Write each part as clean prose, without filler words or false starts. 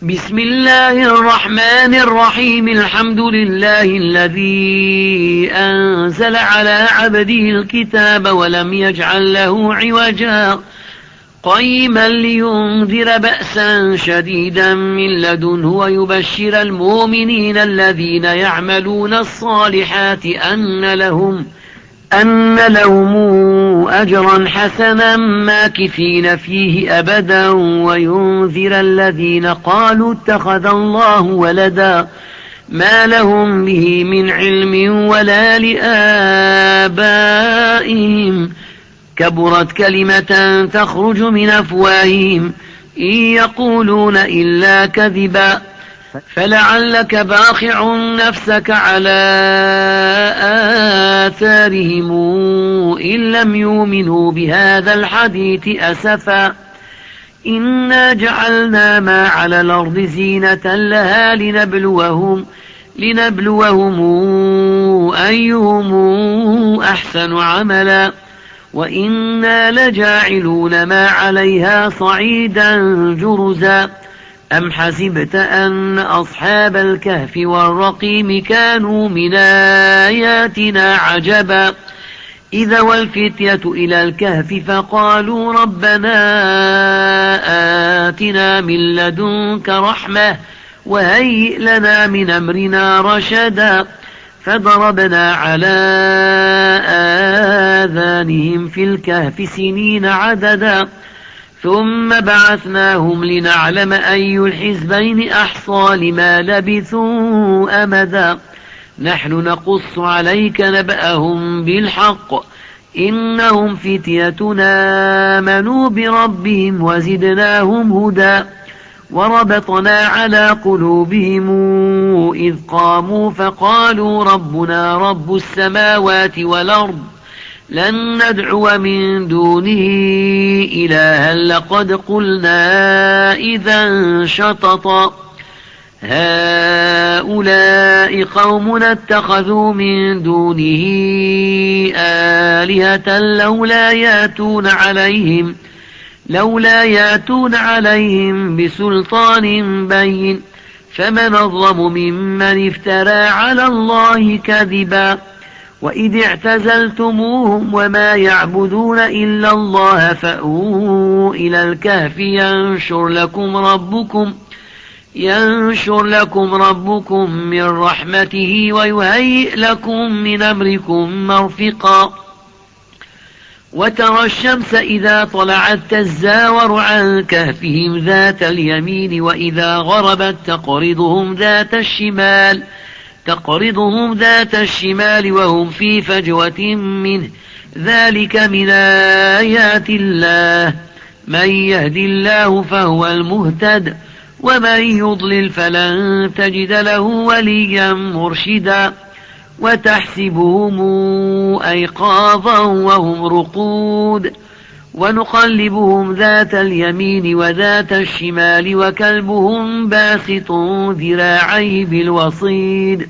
بسم الله الرحمن الرحيم. الحمد لله الذي أنزل على عبده الكتاب ولم يجعل له عوجا قيما لينذر بأسا شديدا من لدنه ويبشر المؤمنين الذين يعملون الصالحات أن لهم أجرا حسنا ماكثين فيه أبدا وينذر الذين قالوا اتخذ الله ولدا ما لهم به من علم ولا لآبائهم كبرت كلمة تخرج من أفواههم إن يقولون إلا كذبا فلعلك باخع نفسك على آثارهم إن لم يؤمنوا بهذا الحديث أسفا إنا جعلنا ما على الأرض زينة لها لنبلوهم أيهم أحسن عملا وإنا لجاعلون ما عليها صعيدا جرزا أم حسبت أن أصحاب الكهف والرقيم كانوا من آياتنا عجبا إذا والفتية إلى الكهف فقالوا ربنا آتنا من لدنك رحمة وهيئ لنا من أمرنا رشدا فضربنا على آذانهم في الكهف سنين عددا ثم بعثناهم لنعلم أي الحزبين أحصى لما لبثوا أمدا نحن نقص عليك نبأهم بالحق إنهم فتيتنا آمنوا بربهم وزدناهم هدى وربطنا على قلوبهم إذ قاموا فقالوا ربنا رب السماوات والأرض لن ندعو من دونه إلها لقد قلنا إذا شططا هؤلاء قوم اتخذوا من دونه آلهة لولا ياتون عليهم بسلطان بين فمن أظلم ممن افترى على الله كذبا وإذ اعتزلتموهم وما يعبدون إلا الله فأووا إلى الكهف ينشر لكم ربكم من رحمته ويهيئ لكم من أمركم مرفقا وترى الشمس إذا طلعت تزاور عن كهفهم ذات اليمين وإذا غربت تقرضهم ذات الشمال وهم في فجوة منه ذلك من آيات الله من يهد الله فهو المهتد ومن يضلل فلن تجد له وليا مرشدا وتحسبهم أيقاظا وهم رقود ونقلبهم ذات اليمين وذات الشمال وكلبهم باسط ذراعيه بالوصيد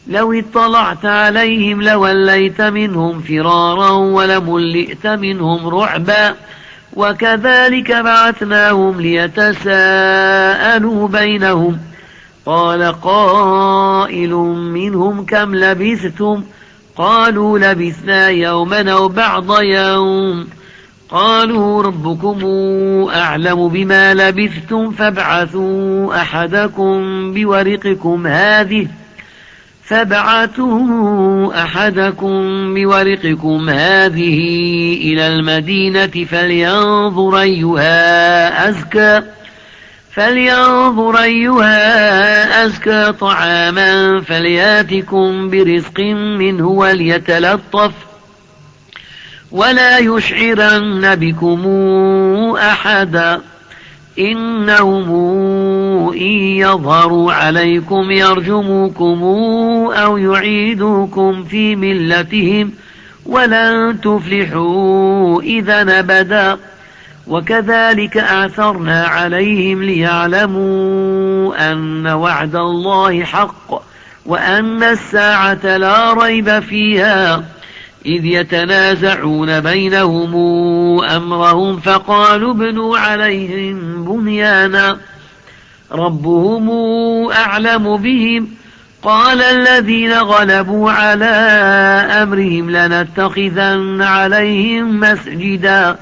لو اطلعت عليهم لوليت منهم فرارا ولملئت منهم رعبا وكذلك بعثناهم ليتساءلوا بينهم قال قائل منهم كم لبثتم قالوا لبثنا يوما أو بعض يوم قالوا ربكم أعلم بما لبثتم فابعثوا أحدكم بورقكم هذه إلى المدينة فلينظر أيها أزكى طعاما فلياتكم برزق منه وليتلطف ولا يشعرن بكم أحدا إنهم إن يظهروا عليكم يرجموكم أو يعيدوكم في ملتهم ولن تفلحوا إذا أبدا وكذلك أعثرنا عليهم ليعلموا أن وعد الله حق وأن الساعة لا ريب فيها إذ يتنازعون بينهم أمرهم فقالوا ابنوا عليهم بنيانا ربهم أعلم بهم. قال الذين غلبوا على أمرهم لنتخذن عليهم مسجدا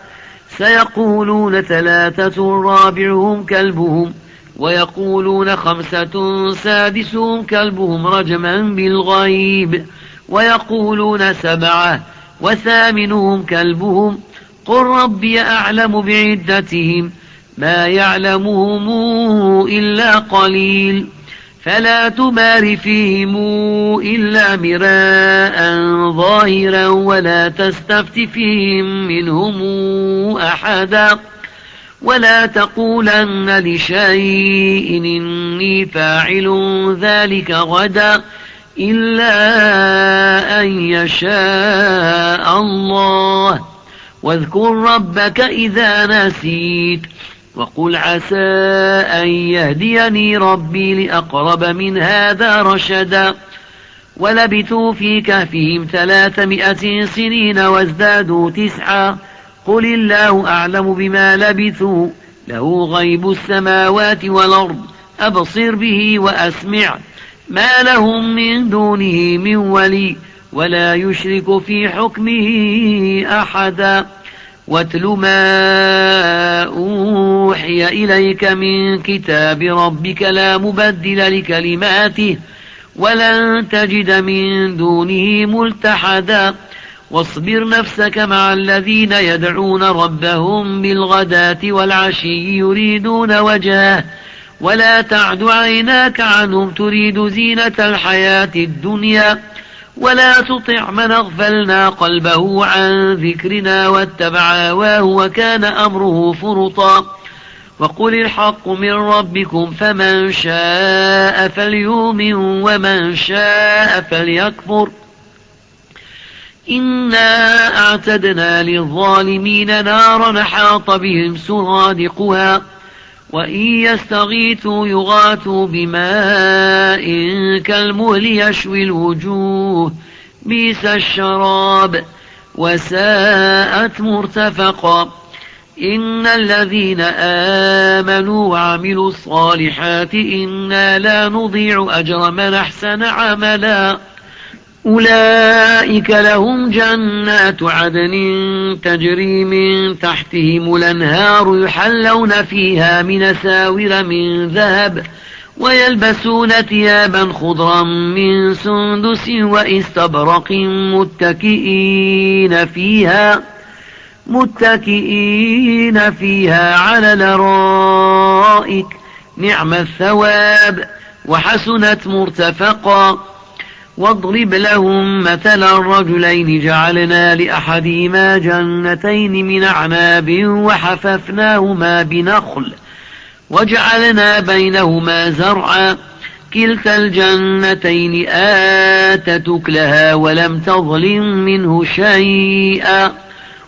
سيقولون 3 رابعهم كلبهم ويقولون 5 سادسهم كلبهم رجما بالغيب ويقولون 7 وثامنهم كلبهم قل ربي أعلم بعدتهم ما يعلمهم إلا قليل فلا تمار فيهم إلا مراء ظاهرا ولا تستفت فيهم منهم أحدا ولا تقولن لشيء إني فاعل ذلك غدا إلا أن يشاء الله واذكر ربك إذا نسيت وقل عسى أن يهديني ربي لأقرب من هذا رشدا ولبثوا في كهفهم 300 سنين وازدادوا 9 قل الله أعلم بما لبثوا له غيب السماوات والأرض أبصر به وأسمع ما لهم من دونه من ولي ولا يشرك في حكمه أحدا واتل ما أوحي إليك من كتاب ربك لا مبدل لكلماته ولن تجد من دونه ملتحدا واصبر نفسك مع الذين يدعون ربهم بالغداة والعشي يريدون وجهه ولا تعد عيناك عنهم تريد زينة الحياة الدنيا ولا تطع من أغفلنا قلبه عن ذكرنا واتبع هواه وكان أمره فرطا وقل الحق من ربكم فمن شاء فليؤمن ومن شاء فليكفر إنا أعتدنا للظالمين نارا حاط بهم سرادقها وإن يستغيثوا يغاثوا بماء كالمهل يشوي الوجوه بئس الشراب وساءت مرتفقا إن الذين آمنوا وعملوا الصالحات إنا لا نضيع أجر من أحسن عملا أولئك لهم جنات عدن تجري من تحتهم الأنهار يحلون فيها من أساور من ذهب ويلبسون ثيابا خضرا من سندس واستبرق متكئين فيها على الأرائك نعم الثواب وحسنت مرتفقا واضرب لهم مثلا الرجلين جعلنا لأحدهما جنتين من أعناب وحففناهما بنخل وجعلنا بينهما زرعا كلتا الجنتين آتت أكلها ولم تظلم منه شيئا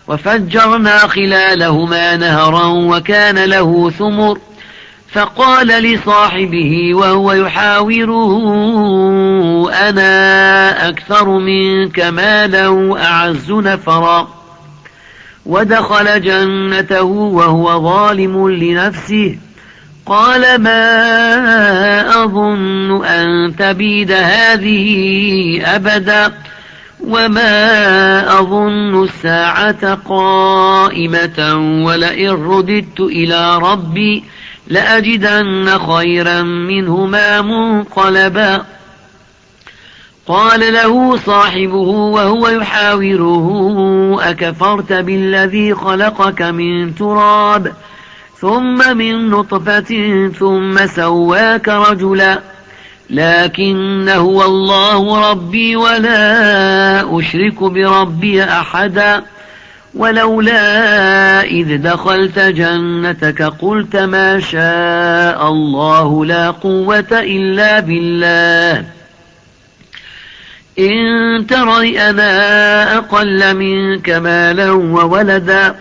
وفجرنا خلالهما نهرا وكان له ثمر فقال لصاحبه وهو يحاوره أنا أكثر منك مالا وأعز نفرا ودخل جنته وهو ظالم لنفسه قال ما أظن أن تبيد هذه أبدا وما أظن الساعة قائمة ولئن رددت إلى ربي لأجدن خيرا منهما منقلبا قال له صاحبه وهو يحاوره أكفرت بالذي خلقك من تراب ثم من نطفة ثم سواك رجلا لكن هو الله ربي ولا أشرك بربي أحدا ولولا إذ دخلت جنتك قلت ما شاء الله لا قوة إلا بالله إن ترني أنا أقل منك مالا وولدا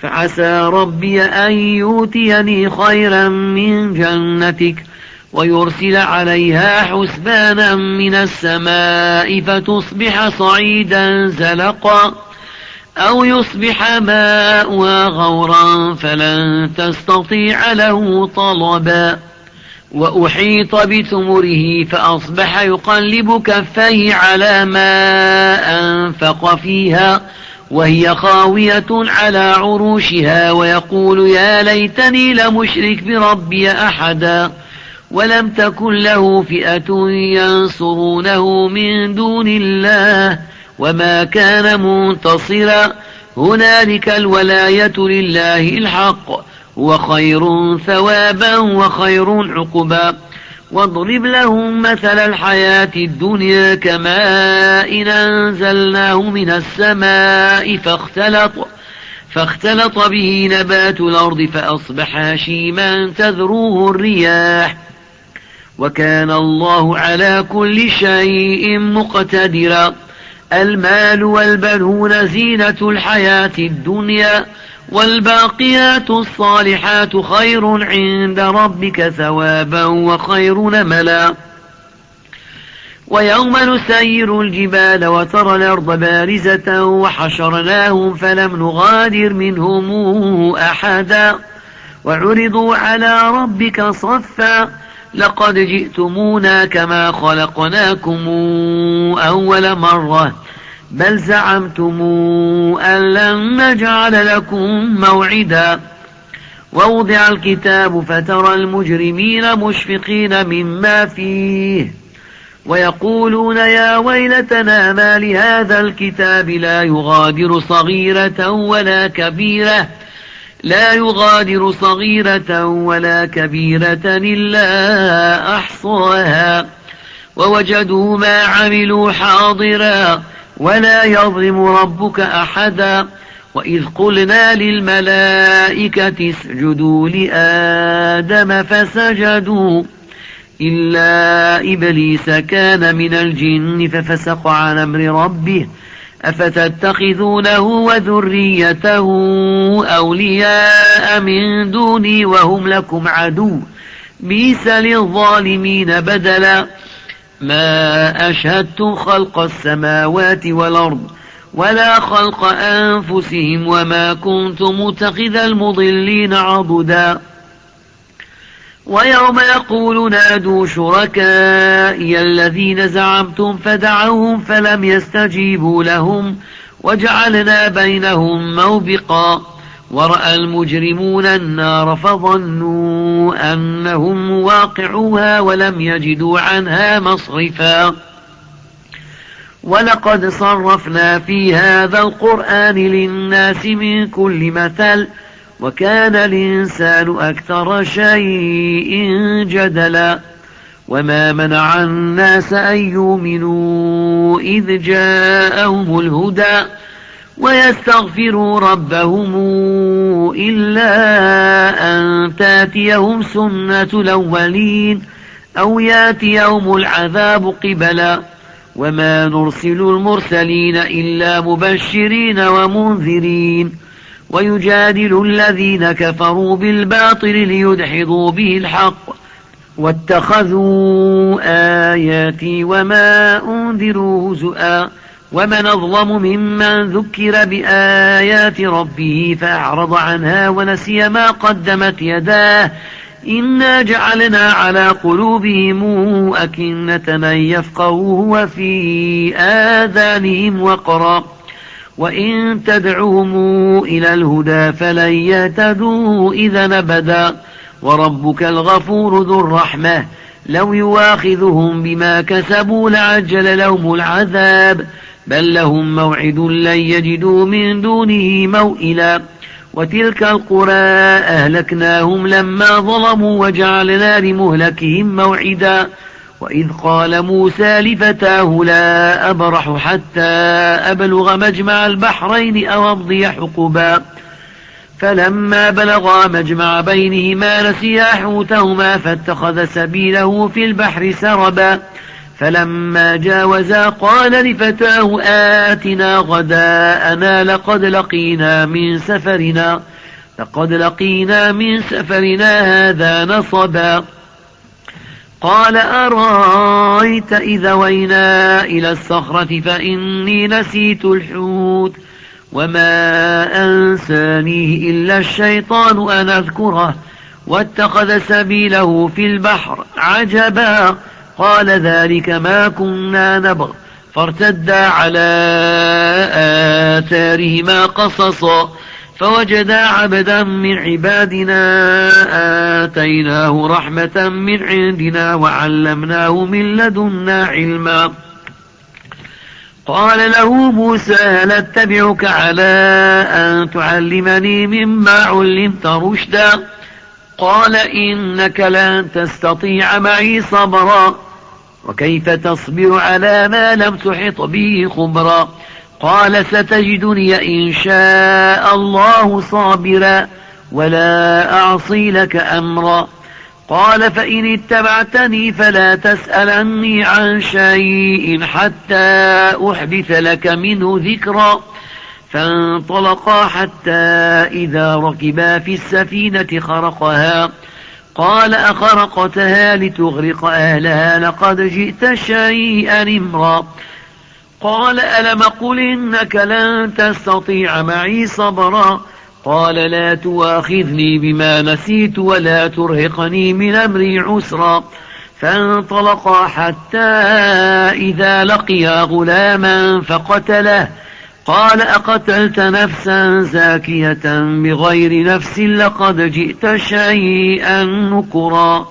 فعسى ربي أن يؤتيني خيرا من جنتك ويرسل عليها حسبانا من السماء فتصبح صعيدا زلقا أو يصبح ماؤها غورا فلن تستطيع له طلبا وأحيط بثمره فأصبح يقلب كفيه على ما أنفق فيها وهي خاوية على عروشها ويقول يا ليتني لمشرك بربي أحدا ولم تكن له فئة ينصرونه من دون الله وما كان منتصرا هنالك الولاية لله الحق وخير ثوابا وخير عقبا واضرب لهم مثل الحياة الدنيا كماء أنزلناه من السماء فاختلط به نبات الأرض فأصبح هشيما تذروه الرياح وكان الله على كل شيء مقتدرا المال والبنون زينة الحياة الدنيا والباقيات الصالحات خير عند ربك ثوابا وخير نملا ويوم نسير الجبال وترى الأرض بارزة وحشرناهم فلم نغادر منهم أحدا وعرضوا على ربك صفا لقد جئتمونا كما خلقناكم أول مرة بل زعمتم أن لن نجعل لكم موعدا ووضع الكتاب فترى المجرمين مشفقين مما فيه ويقولون يا ويلتنا ما لهذا الكتاب لا يغادر صغيرة ولا كبيرة إلا أحصاها ووجدوا ما عملوا حاضرا ولا يظلم ربك أحدا وإذ قلنا للملائكة اسجدوا لآدم فسجدوا إلا إبليس كان من الجن ففسق عن أمر ربه أفتتخذونه وذريته أولياء من دوني وهم لكم عدو بئس للظالمين بدلا ما أشهدتم خلق السماوات والأرض ولا خلق أنفسهم وما كنت متخذ المضلين عضدا ويوم يقول نادوا شركائي الذين زعمتم فدعوهم فلم يستجيبوا لهم وجعلنا بينهم موبقا ورأى المجرمون النار فظنوا أنهم واقعوها ولم يجدوا عنها مصرفا ولقد صرفنا في هذا القرآن للناس من كل مثل وكان الإنسان أكثر شيء جدلا وما منع الناس أن يؤمنوا إذ جاءهم الهدى ويستغفروا ربهم إلا أن تاتيهم سنة الأولين أو ياتيهم العذاب قبلا وما نرسل المرسلين إلا مبشرين ومنذرين ويجادل الذين كفروا بالباطل ليدحضوا به الحق واتخذوا آياتي وما أنذروا هزؤا ومن أظلم ممن ذكر بآيات ربه فأعرض عنها ونسي ما قدمت يداه إنا جعلنا على قلوبهم أكنة أن يفقهوه وفي آذانهم وقرا وإن تدعوهم إلى الهدى فلن يهتدوا إذا أبدا وربك الغفور ذو الرحمة لو يواخذهم بما كسبوا لعجل لهم العذاب بل لهم موعد لن يجدوا من دونه موئلا وتلك القرى أهلكناهم لما ظلموا وجعلنا لمهلكهم موعدا وإذ قال موسى لفتاه لا أبرح حتى أبلغ مجمع البحرين أو أمضي حقبا فلما بلغا مجمع بينهما نسيا حوتهما فاتخذ سبيله في البحر سربا فلما جاوزا قال لفتاه آتنا غداءنا لقد لقينا من سفرنا هذا نصبا قال أرأيت إذا وينا إلى الصخرة فإني نسيت الحوت وما أنسانيه إلا الشيطان أن أذكره واتخذ سبيله في البحر عجبا قال ذلك ما كنا نبغ فارتدا على آثارهما قصصا فوجدا عبدا من عبادنا آتيناه رحمة من عندنا وعلمناه من لدنا علما قال له موسى هل اتبعك على أن تعلمني مما علمت رشدا قال إنك لن تستطيع معي صبرا وكيف تصبر على ما لم تحط به خبرا قال ستجدني إن شاء الله صابرا ولا أعصي لك أمرا قال فإن اتبعتني فلا تسألني عن شيء حتى أحدث لك منه ذكرا فانطلقا حتى إذا ركبا في السفينة خرقها قال أخرقتها لتغرق أهلها لقد جئت شيئا إمرا قال ألم قل إنك لن تستطيع معي صبرا قال لا تواخذني بما نسيت ولا ترهقني من أمري عسرا فانطلقا حتى إذا لقيا غلاما فقتله قال أقتلت نفسا زاكية بغير نفس لقد جئت شيئا نكرا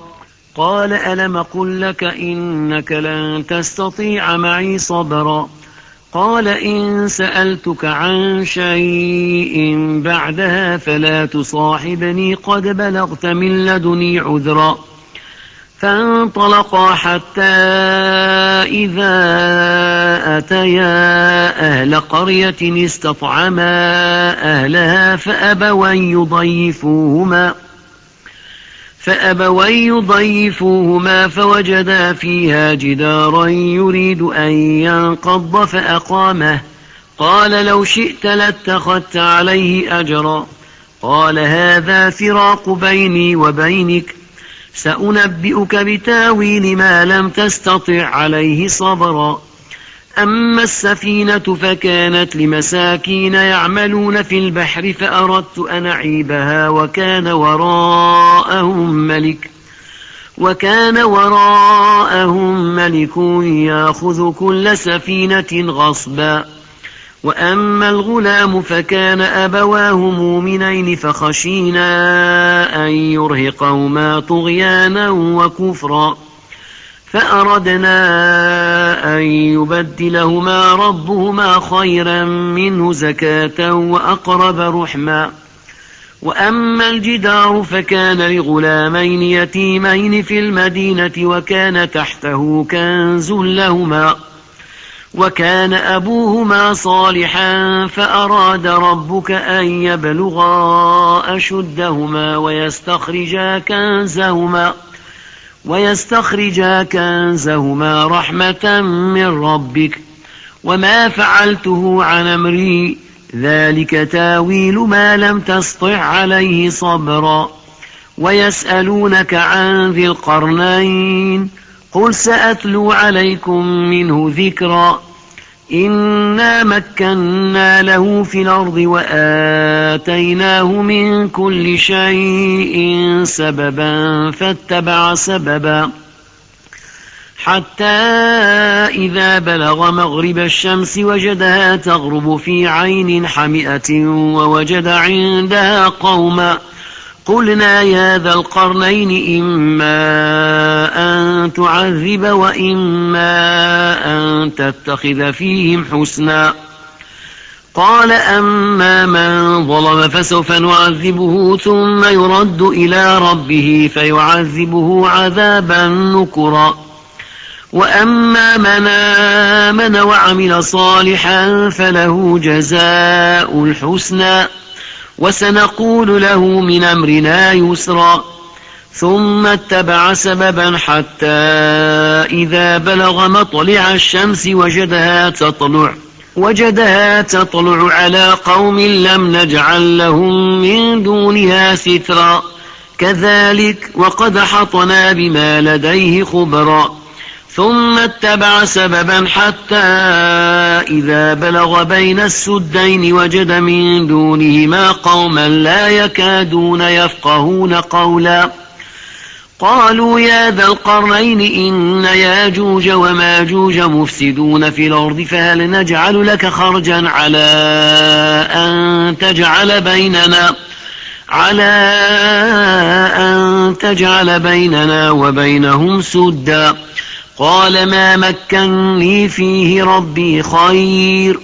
قال ألم قل لك إنك لن تستطيع معي صبرا قال إن سألتك عن شيء بعدها فلا تصاحبني قد بلغت من لدني عذرا فانطلقا حتى إذا أتيا أهل قرية استطعما أهلها فأبوا يضيفوهما فوجدا فيها جدارا يريد أن ينقض فأقامه قال لو شئت لاتخذت عليه أجرا قال هذا فراق بيني وبينك سأنبئك بتاويل ما لم تستطع عليه صبرا أما السفينة فكانت لمساكين يعملون في البحر فأردت أن أعيبها وكان وراءهم ملك يأخذ كل سفينة غصبا وأما الغلام فكان أبواه مؤمنين فخشينا أن يرهقهما طغيانا وكفرا فأردنا أن يبدلهما ربهما خيرا منه زكاة وأقرب رحما وأما الجدار فكان لغلامين يتيمين في المدينة وكان تحته كنز لهما وكان أبوهما صالحا فأراد ربك أن يبلغا أشدهما ويستخرجا كنزهما رحمة من ربك وما فعلته عن أمري ذلك تاويل ما لم تسطع عليه صبرا ويسألونك عن ذي القرنين قل سأتلو عليكم منه ذكرا إنا مكنا له في الأرض وآتيناه من كل شيء سببا فاتبع سببا حتى إذا بلغ مغرب الشمس وجدها تغرب في عين حمئة ووجد عندها قوما قلنا يا ذا القرنين إما أن تعذب وإما أن تتخذ فيهم حسنا قال أما من ظلم فسوف نعذبه ثم يرد إلى ربه فيعذبه عذابا نكرا وأما من آمن وعمل صالحا فله جزاء الحسنى وسنقول له من أمرنا يسرا ثم اتبع سببا حتى إذا بلغ مطلع الشمس وجدها تطلع على قوم لم نجعل لهم من دونها سترا كذلك وقد حطنا بما لديه خبرا ثم اتبع سببا حتى إذا بلغ بين السدين وجد من دونهما قوما لا يكادون يفقهون قولا قالوا يا ذا القرنين إن ياجوج وماجوج مفسدون في الأرض فهل نجعل لك خرجا على أن تجعل بيننا وبينهم سدا قال ما مكنني فيه ربي خير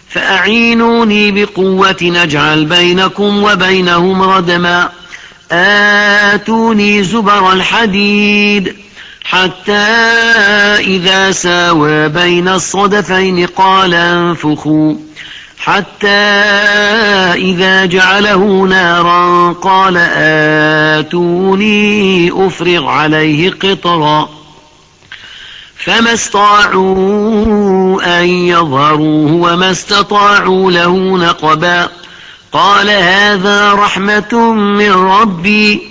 فأعينوني بقوة نجعل بينكم وبينهم ردما آتوني زبر الحديد حتى إذا ساوى بين الصدفين قال انفخوا حتى إذا جعله نارا قال آتوني أفرغ عليه قطرا فما استطاعوا أن يظهروه وما استطاعوا له نقبا قال هذا رحمة من ربي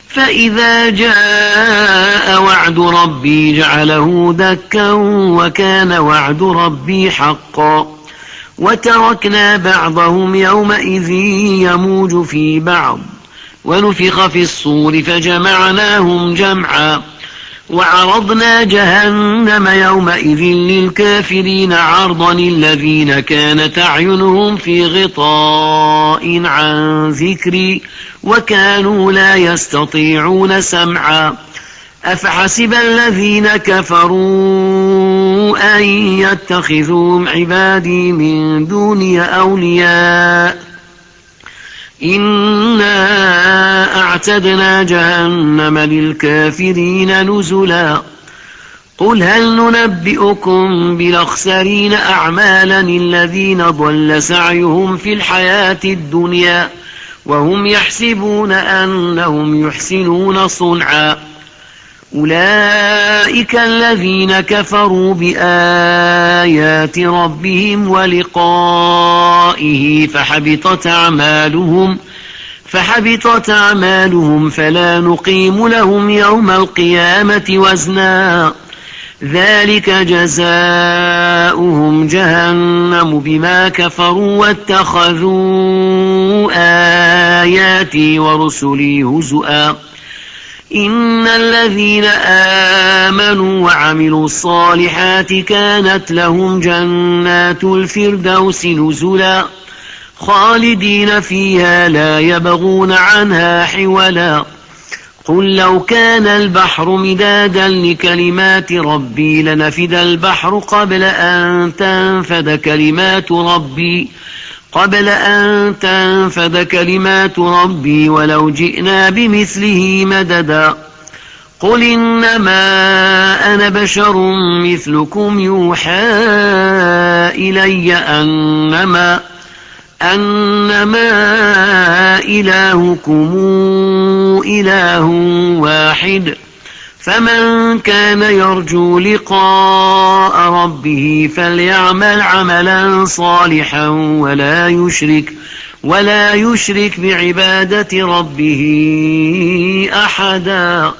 فإذا جاء وعد ربي جعله دكا وكان وعد ربي حقا وتركنا بعضهم يومئذ يموج في بعض ونفخ في الصور فجمعناهم جمعا وعرضنا جهنم يومئذ للكافرين عرضا الذين كانت أعينهم في غطاء عن ذكري وكانوا لا يستطيعون سمعا أفحسب الذين كفروا أن يتخذوا عبادي من دوني أولياء إنا أعتدنا جهنم للكافرين نزلا قل هل ننبئكم بالأخسرين أعمالا الذين ضل سعيهم في الحياة الدنيا وهم يحسبون أنهم يحسنون صنعا أولئك الذين كفروا بآيات ربهم ولقائه فحبطت أعمالهم فلا نقيم لهم يوم القيامة وزنا ذلك جزاؤهم جهنم بما كفروا واتخذوا آياتي ورسلي هزؤا إن الذين آمنوا وعملوا الصالحات كانت لهم جنات الفردوس نزلا خالدين فيها لا يبغون عنها حولا قل لو كان البحر مدادا لكلمات ربي لنفد البحر قبل أن تنفد كلمات ربي ولو جئنا بمثله مددا قل إنما أنا بشر مثلكم يوحى إلي أنما إلهكم إله واحد فمن كان يرجو لقاء ربه فليعمل عملا صالحا ولا يشرك بعبادة ربه أحدا.